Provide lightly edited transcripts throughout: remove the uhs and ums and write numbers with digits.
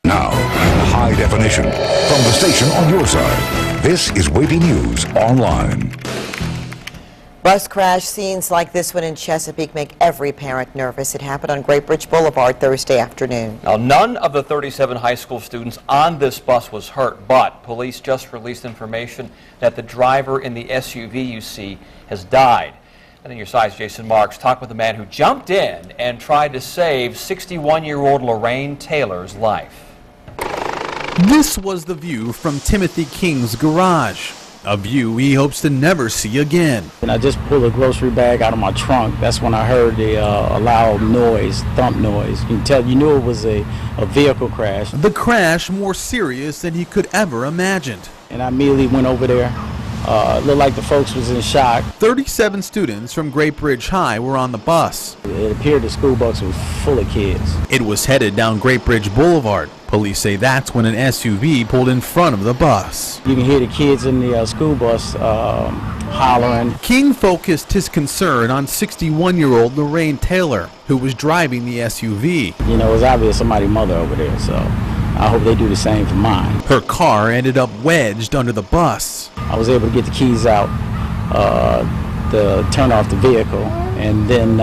Now, in high definition, from the station on your side, this is WAVY News Online. Bus crash scenes like this one in Chesapeake make every parent nervous. It happened on Great Bridge Boulevard Thursday afternoon. Now, none of the 37 high school students on this bus was hurt, but police just released information that the driver in the SUV you see has died. And in your side's Jason Marks talked with a man who jumped in and tried to save 61-year-old Lorraine Taylor's life. This was the view from Timothy King's garage, a view he hopes to never see again. And I just pulled a grocery bag out of my trunk. That's when I heard the a loud noise, thump noise. You knew it was a vehicle crash. The crash more serious than he could ever imagined. And I immediately went over there. It looked like the folks was in shock. 37 students from Great Bridge High were on the bus. It appeared the school bus was full of kids. It was headed down Great Bridge Boulevard. Police say that's when an SUV pulled in front of the bus. You can hear the kids in the school bus hollering. King focused his concern on 61-year-old Lorraine Taylor, who was driving the SUV. You know, it was obvious somebody's mother over there, so I hope they do the same for mine. Her car ended up wedged under the bus. I was able to get the keys out to turn off the vehicle, and then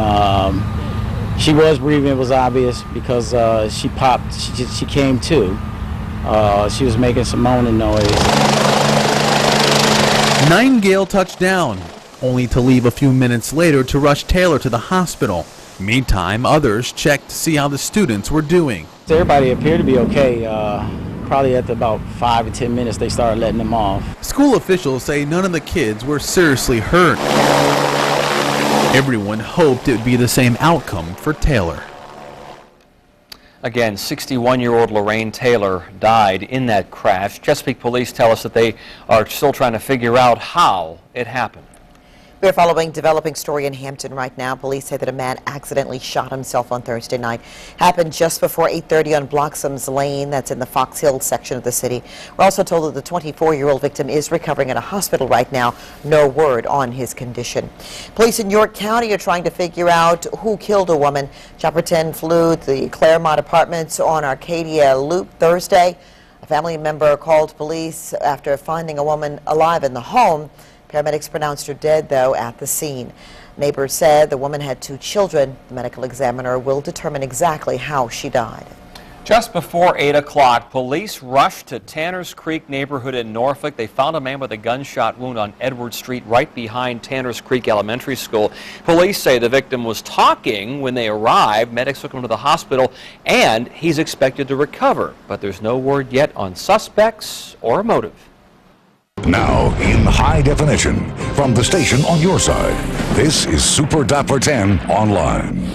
she was breathing. It was obvious because she popped. She came to. She was making some moaning noise. Nightingale touched down, only to leave a few minutes later to rush Taylor to the hospital. Meantime, others checked to see how the students were doing. Everybody appeared to be okay. Probably at about 5 to 10 minutes, they started letting them off. School officials say none of the kids were seriously hurt. Everyone hoped it would be the same outcome for Taylor. Again, 61-year-old Lorraine Taylor died in that crash. Chesapeake police tell us that they are still trying to figure out how it happened. We're following developing story in Hampton right now. Police say that a man accidentally shot himself on Thursday night. Happened just before 8:30 on Bloxham's Lane. That's in the Fox Hill section of the city. We're also told that the 24-year-old victim is recovering at a hospital right now. No word on his condition. Police in York County are trying to figure out who killed a woman. Chopper 10 flew the Claremont Apartments on Arcadia Loop Thursday. A family member called police after finding a woman alive in the home. Paramedics pronounced her dead, though, at the scene. Neighbors said the woman had 2 children. The medical examiner will determine exactly how she died. Just before 8 o'clock, police rushed to Tanners Creek neighborhood in Norfolk. They found a man with a gunshot wound on Edward Street right behind Tanners Creek Elementary School. Police say the victim was talking when they arrived. Medics took him to the hospital, and he's expected to recover. But there's no word yet on suspects or motive. Now, in high definition, from the station on your side, this is Super Dapper 10 Online.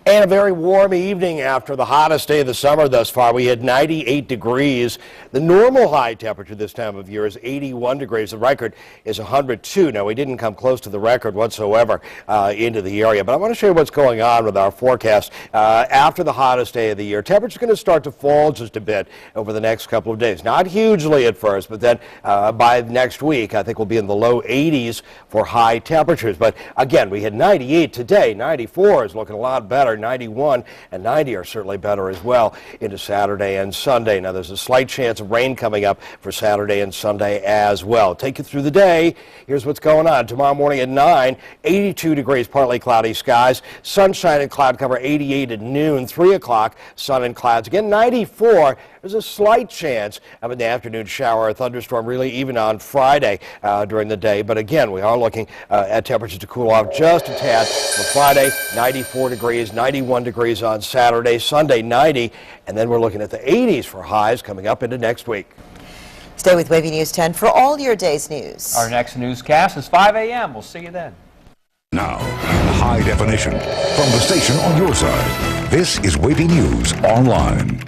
And a very warm evening after the hottest day of the summer thus far. We had 98 degrees. The normal high temperature this time of year is 81 degrees. The record is 102. Now, we didn't come close to the record whatsoever into the area, but I want to show you what's going on with our forecast. After the hottest day of the year, temperature's going to start to fall just a bit over the next couple of days. Not hugely at first, but then by next week, I think we'll be in the low 80s for high temperatures. But again, we had 98 today. 94 is looking a lot better. 91 and 90 are certainly better as well into Saturday and Sunday. Now, there's a slight chance of rain coming up for Saturday and Sunday as well. Take you through the day. Here's what's going on. Tomorrow morning at 9, 82 degrees, partly cloudy skies. Sunshine and cloud cover 88 at noon. 3 o'clock, sun and clouds. Again, 94. There's a slight chance of an afternoon shower or thunderstorm, really even on Friday during the day. But again, we are looking at temperatures to cool off just a tad for Friday. 94 degrees, 91 degrees on Saturday, Sunday 90, and then we're looking at the 80s for highs coming up into next week. Stay with WAVY News 10 for all your day's news. Our next newscast is 5 a.m. We'll see you then. Now, in high definition, from the station on your side, this is WAVY News Online.